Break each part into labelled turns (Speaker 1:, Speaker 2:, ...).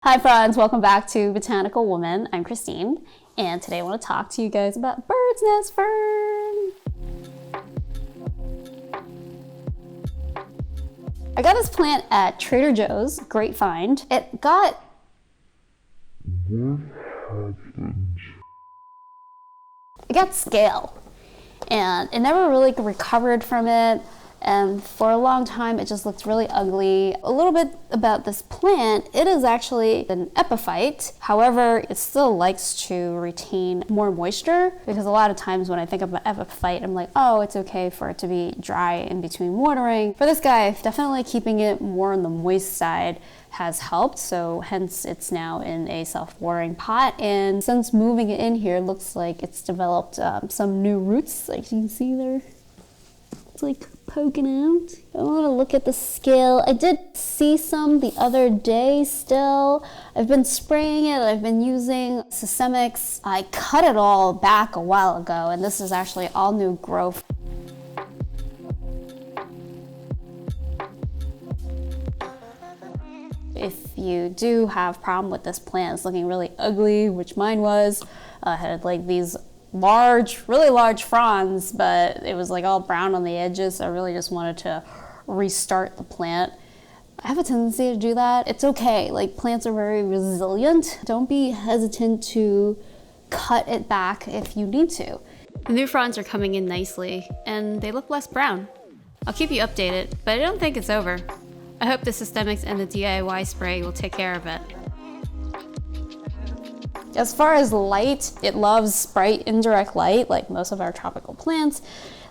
Speaker 1: Hi friends, welcome back to Botanical Woman. I'm Christine, and today I want to talk to you guys about bird's nest fern. I got this plant at Trader Joe's, great find. It got scale, and it never really recovered from it. And for a long time, it just looked really ugly. A little bit about this plant, it is actually an epiphyte. However, it still likes to retain more moisture, because a lot of times when I think of an epiphyte, I'm like, oh, it's okay for it to be dry in between watering. For this guy, definitely keeping it more on the moist side has helped, so hence it's now in a self-watering pot. And since moving it in here, it looks like it's developed some new roots, like you can see there. It's like poking out. I want to look at the scale. I did see some the other day still. I've been spraying it. I've been using systemics. I cut it all back a while ago, and this is actually all new growth. If you do have problem with this plant, it's looking really ugly, which mine was. I had like these really large fronds, but it was like all brown on the edges. So I really just wanted to restart the plant. I have a tendency to do that. It's okay, like plants are very resilient. Don't be hesitant to cut it back if you need to. The new fronds are coming in nicely and they look less brown. I'll keep you updated, but I don't think it's over. I hope the systemics and the DIY spray will take care of it. As far as light, it loves bright indirect light like most of our tropical plants.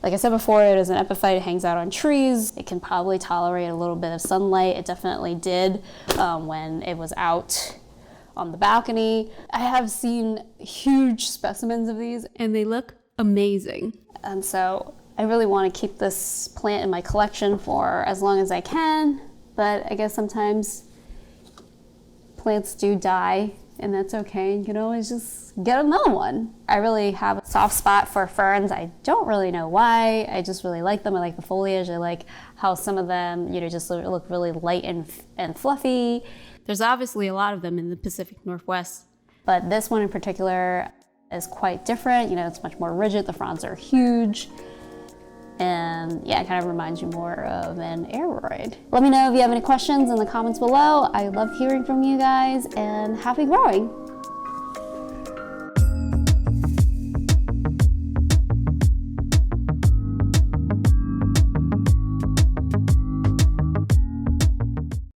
Speaker 1: Like I said before, it is an epiphyte. It hangs out on trees. It can probably tolerate a little bit of sunlight. It definitely did when it was out on the balcony. I have seen huge specimens of these and they look amazing. And so I really want to keep this plant in my collection for as long as I can, but I guess sometimes plants do die, and that's okay. You can always just get another one. I really have a soft spot for ferns. I don't really know why. I just really like them. I like the foliage. I like how some of them, just look really light and fluffy. There's obviously a lot of them in the Pacific Northwest, but this one in particular is quite different. It's much more rigid. The fronds are huge. And yeah, it kind of reminds you more of an aeroid. Let me know if you have any questions in the comments below. I love hearing from you guys, and happy growing.